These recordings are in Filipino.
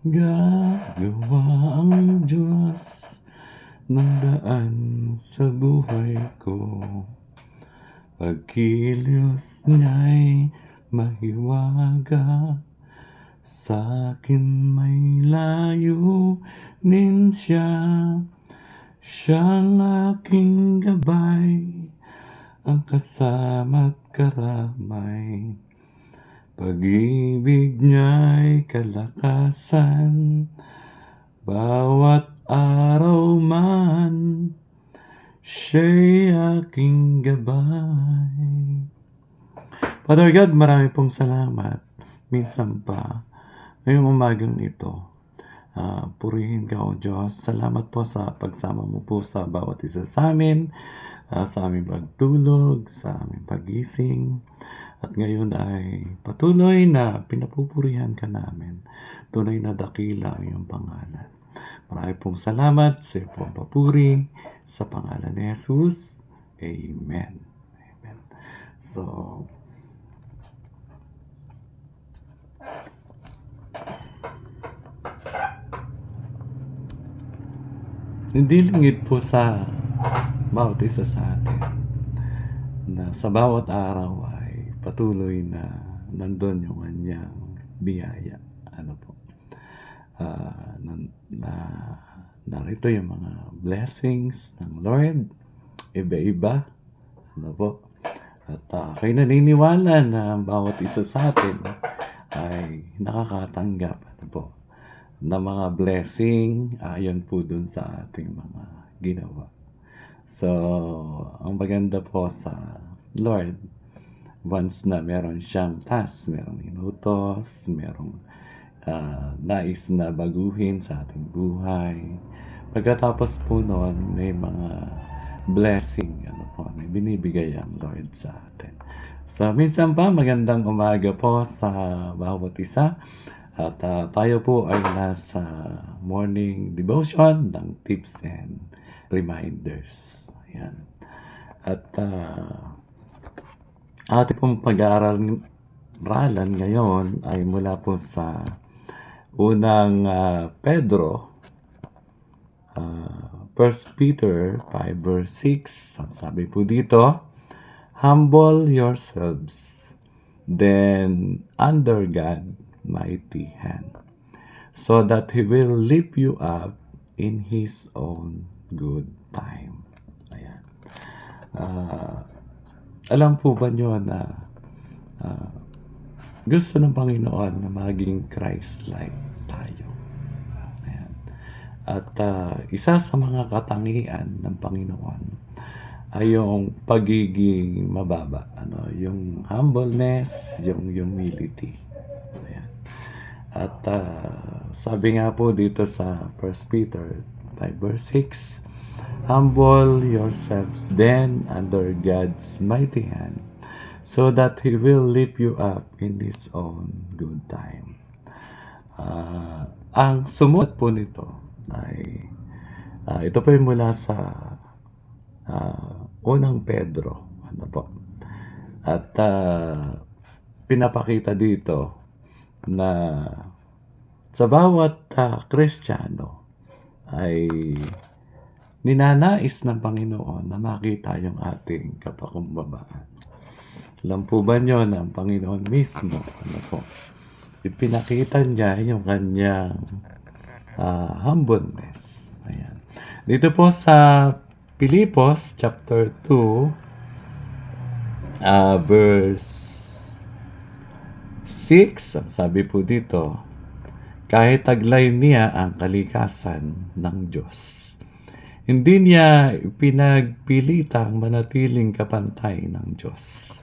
Gagawa ang Diyos ng daan sa buhay ko. Pagkilos niya'y mahiwaga, sa'kin may layunin siya. Siyang aking gabay, ang kasama't karamay. Pag-ibig niya'y kalakasan, bawat araw man, siya'y aking gabay. Father God, marami pong salamat. Minsan pa, ngayong umagang ito, purihin ka o Diyos. Salamat po sa pagsama mo po sa bawat isa sa amin, sa aming pagtulog, sa aming pagising. At ngayon ay patuloy na pinapupurihan ka namin. Tunay na dakila ang iyong pangalan. Marami pong salamat sa iyong pong papuri sa pangalan ni Jesus. Amen. Amen. So, hindi lingid po sa bawat isa sa atin na sa bawat araw ay patuloy na nandun yung kanyang biyaya. Ano po? Narito yung mga blessings ng Lord. Iba-iba. Ano po? At kayo naniniwala na bawat isa sa atin ay nakakatanggap. Ano po? Na mga blessing ayon po dun sa ating mga ginawa. So, ang maganda po sa Lord, once na meron siyang task, merong inutos, merong nais na baguhin sa ating buhay. Pagkatapos po noon, may mga blessing, may binibigay ang Lord sa atin. So, minsan pa, magandang umaga po sa bawat isa. At tayo po ay nasa morning devotion ng tips and reminders. Ayan. At ating pong pag-aaralan ngayon ay mula po sa unang Pedro, 1 Peter 5 verse 6. Ang sabi po dito, humble yourselves, then under God mighty hand, so that He will lift you up in His own good time. Ayan. Alam po ba nyo na gusto ng Panginoon na maging Christ-like tayo? Ayan. At isa sa mga katangian ng Panginoon ay yung pagiging mababa, yung humbleness, yung humility. Ayan. At sabi nga po dito sa 1 Peter 5 verse 6, humble yourselves then under God's mighty hand, so that He will lift you up in His own good time. Ang sumunod po nito ay ito po yung mula sa unang Pedro. Ano po? At pinapakita dito na sa bawat Kristiyano ay ninanais ng Panginoon na makita yung ating kapakumbabaan. Alam po ba nyo na ang Panginoon mismo, ipinakita niya yung kanyang humbleness. Ayan. Dito po sa Pilipos chapter 2 verse 6, ang sabi po dito, kahit taglay niya ang kalikasan ng Diyos, hindi niya pinagpilitang manatiling kapantay ng Diyos.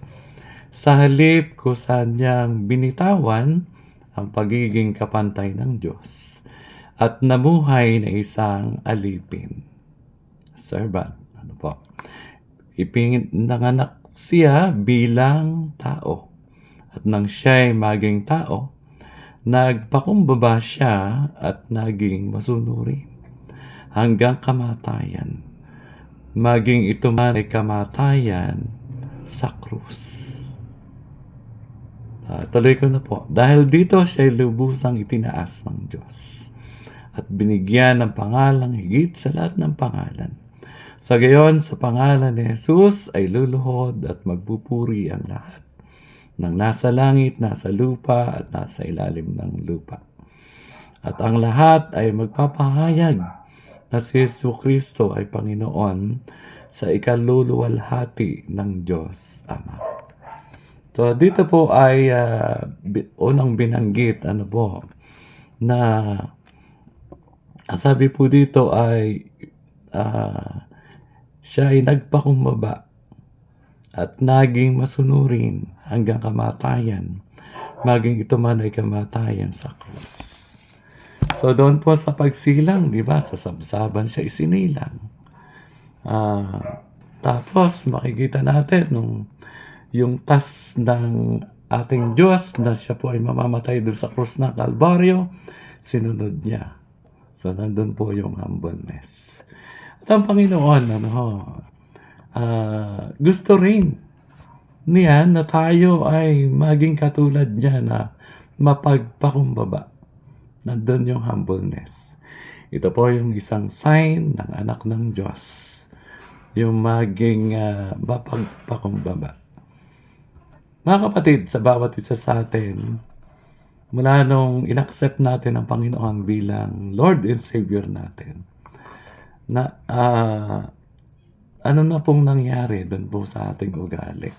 Sa halip kusa niyang binitawan ang pagiging kapantay ng Diyos at namuhay na isang alipin. Servant. Ano po? Ipinanganak siya bilang tao. At nang siya'y maging tao, nagpakumbaba siya at naging masunuri hanggang kamatayan. Maging ito man ay kamatayan sa krus. Tuloy ko na po. Dahil dito siya lubusang itinaas ng Diyos at binigyan ng pangalang higit sa lahat ng pangalan. Sa gayon, sa pangalan ni Jesus ay luluhod at magpupuri ang lahat ng nasa langit, nasa lupa at nasa ilalim ng lupa. At ang lahat ay magpapahayag na si Jesucristo ay Panginoon sa ikaluluwalhati ng Diyos Ama. So dito po ay unang binanggit na ang sabi po dito ay siya ay nagpakumbaba at naging masunurin hanggang kamatayan, maging ito man ay kamatayan sa krus. So doon po sa pagsilang, di ba, sa sabsaban siya isinilang. Tapos makikita natin yung tas ng ating Diyos na siya po ay mamamatay doon sa krus ng Kalbaryo, sinunod niya. So nandun po yung humbleness. At ang Panginoon, gusto rin niya na tayo ay maging katulad niya na mapagpakumbaba. Nandun yung humbleness. Ito po yung isang sign ng anak ng Diyos. Yung maging mapagpakumbaba. Mga kapatid, sa bawat isa sa atin, mula nung inaccept natin ang Panginoon bilang Lord and Savior natin, na ano na pong nangyari doon po sa ating ugali.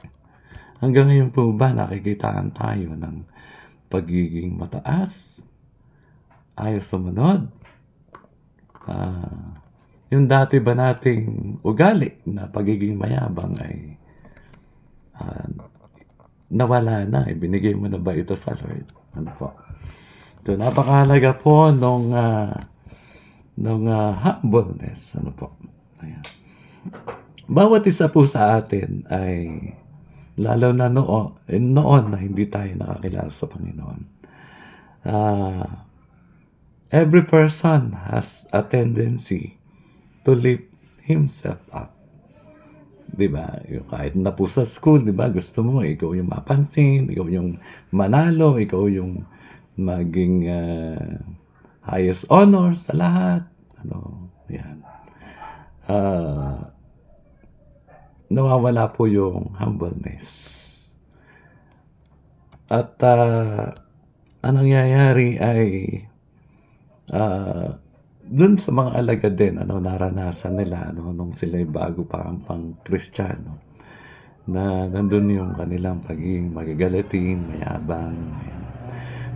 Hanggang ngayon po ba nakikitaan tayo ng pagiging mataas, ayaw sumunod? Yung dati ba nating ugali na pagiging mayabang ay nawala na, ibinigay mo na ba ito sa Lord? Ano po? So, napakahalaga po nung humbleness. Ano po? Ayan. Bawat isa po sa atin ay, lalo na noon na hindi tayo nakakilala sa Panginoon, every person has a tendency to lift himself up. Diba? Kahit na po sa school, diba? Gusto mo, ikaw yung mapansin, ikaw yung manalo, ikaw yung maging highest honor sa lahat. Yan. Nawawala po yung humbleness. At anong nangyayari ay dun sa mga alagad din, naranasan nila, nung sila bago pa ang pang-Kristiyano, na nandun yung kanilang pagiging magagalatin, mayabang.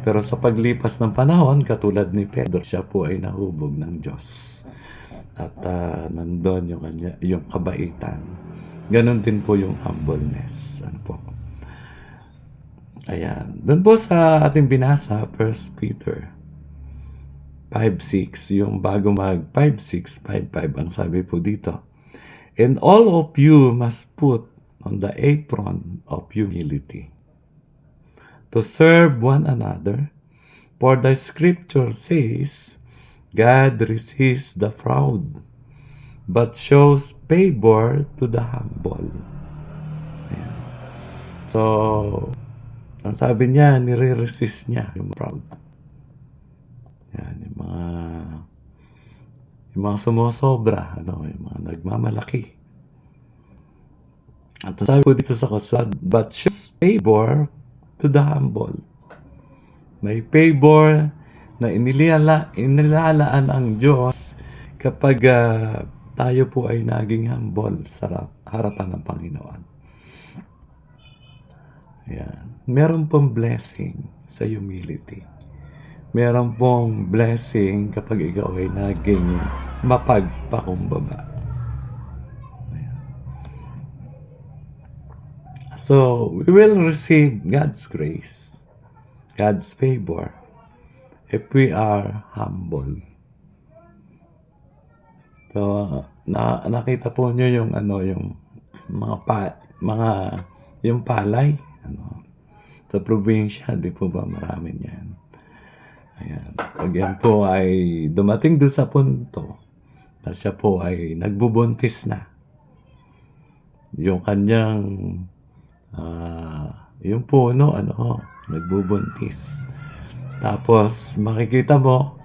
Pero sa paglipas ng panahon, katulad ni Pedro, siya po ay nahubog ng Diyos. At nandun yung kabaitan. Ganon din po yung humbleness. Ano po? Ayan. Doon po sa ating binasa, 1 Peter 5:6, yung bago mag 5:6, 5:5, ang sabi po dito. And all of you must put on the apron of humility to serve one another, for the scripture says, God resists the proud, but shows favor to the humble. Ayan. So, ang sabi niya, nire-resist niya yung proud. Yan, yung mga sumusobra, yung mga nagmamalaki. At sabi ko dito sa kusad, but shows favor to the humble. May favor na inilalaan ang Diyos kapag tayo po ay naging humble sa harapan ng Panginoon. Yan. Meron pong blessing sa humility. Meron pong blessing kapag ikaw ay naging mapagpakumbaba. Ayan. So, we will receive God's grace, God's favor, if we are humble. So, nakita po nyo yung yung palay, sa probinsya, di po ba marami niyan? Ayan. Pag yan po ay dumating doon sa punto na siya po ay nagbubuntis na, yung kanyang yung puno, nagbubuntis. Tapos makikita mo,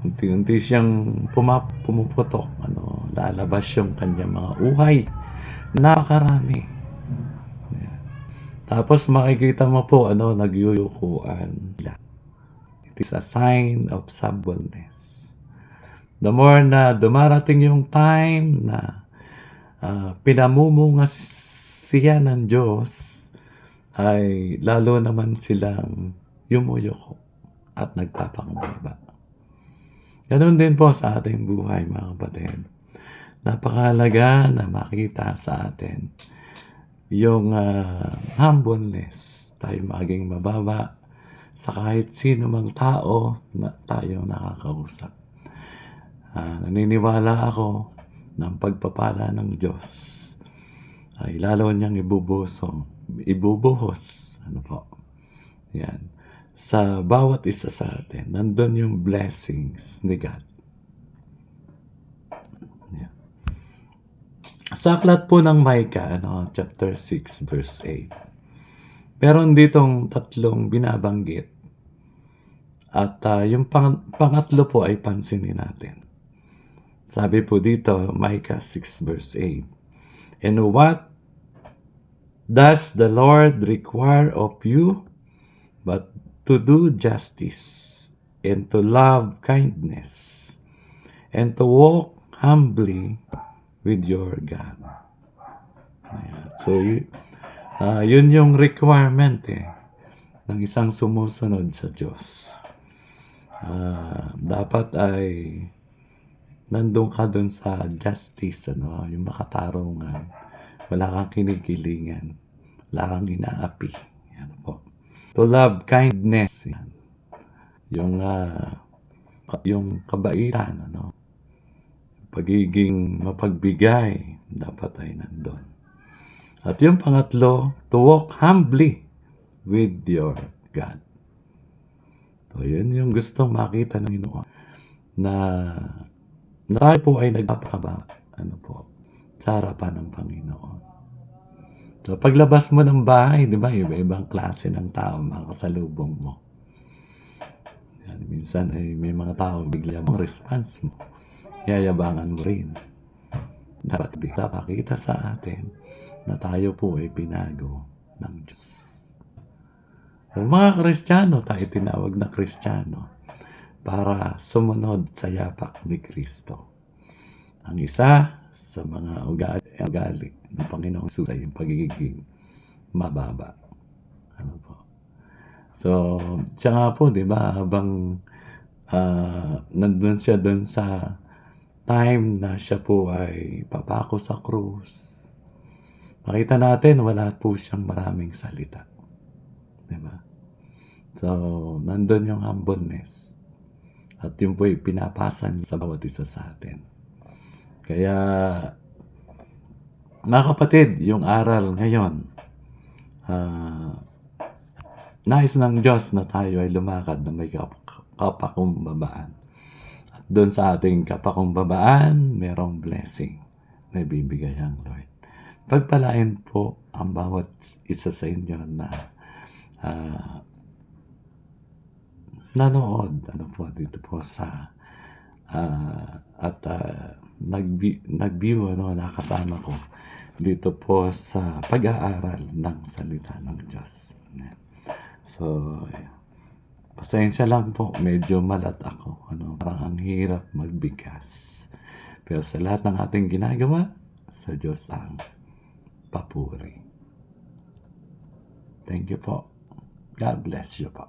unti-unti siyang pumuputok, lalabas yung kanyang mga uhay. Napakarami. Ayan. Tapos makikita mo po, nagyuyukuan. It is a sign of stubbornness. The more na dumarating yung time na pinamumunga siya ng Diyos, ay lalo naman silang yumuyuko at nagpapakumbaba. Ganun din po sa ating buhay, mga kapatid. Napakahalaga na makita sa atin yung humbleness, tayo maging mababa sa kahit sino mang tao na tayo nakakausap. Naniniwala ako ng pagpapala ng Diyos ay lalo niyang ibubuhos, yan, sa bawat isa sa atin. Nandun yung blessings ni God. Yan. Sa aklat po ng Micah, chapter 6, verse 8. Meron ditong tatlong binabanggit. At yung pangatlo po ay pansinin natin. Sabi po dito, Micah 6, verse 8. And what does the Lord require of you but to do justice and to love kindness and to walk humbly with your God. Ayan. So, yun yung requirement ng isang sumusunod sa Diyos. Dapat ay nandun ka dun sa justice, yung makatarungan. Wala kang kinikilingan. Wala kang inaapi. Yan po. To love kindness. Yan. Yung kabaitan, pagiging mapagbigay, dapat ay nandun. At yung pangatlo, to walk humbly with your God. So, yun yung gustong makita ng Ginoo. Na tayo po ay nagpapakaba, sa harapan ng Panginoon. So, paglabas mo ng bahay, di ba, iba-ibang klase ng tao, makasalubong mo. Yan, minsan ay may mga tao, bigla mong response mo. Yayabangan mo rin. Dapat pakita sa atin na tayo po ay pinago ng Diyos. So, mga Kristiyano, tayo tinawag na Kristiyano para sumunod sa yapak ni Kristo. Ang isa sa mga ugali ng Panginoong Jesus ay yung pagiging mababa. So, siya nga po, di ba, habang nandun siya dun sa time na siya po ay papako sa krus, makita natin wala po siyang maraming salita. Di ba? So, nandun yung humbleness. At yun po ay pinapasan sa bawat isa sa atin. Kaya, mga kapatid, yung aral ngayon, nais ng Diyos na tayo ay lumakad na may kapakumbabaan. At doon sa ating kapakumbabaan, merong blessing na ibibigay ang Lord. Pagpalain po ang bawat isa sa inyo na nanood dito po sa nag-view nakasama ko dito po sa pag-aaral ng salita ng Diyos. So, pasensya lang po, medyo malat ako. Parang ang hirap magbigas. Pero sa lahat ng ating ginagawa, sa Diyos ang papuri. Thank you po. God bless you po.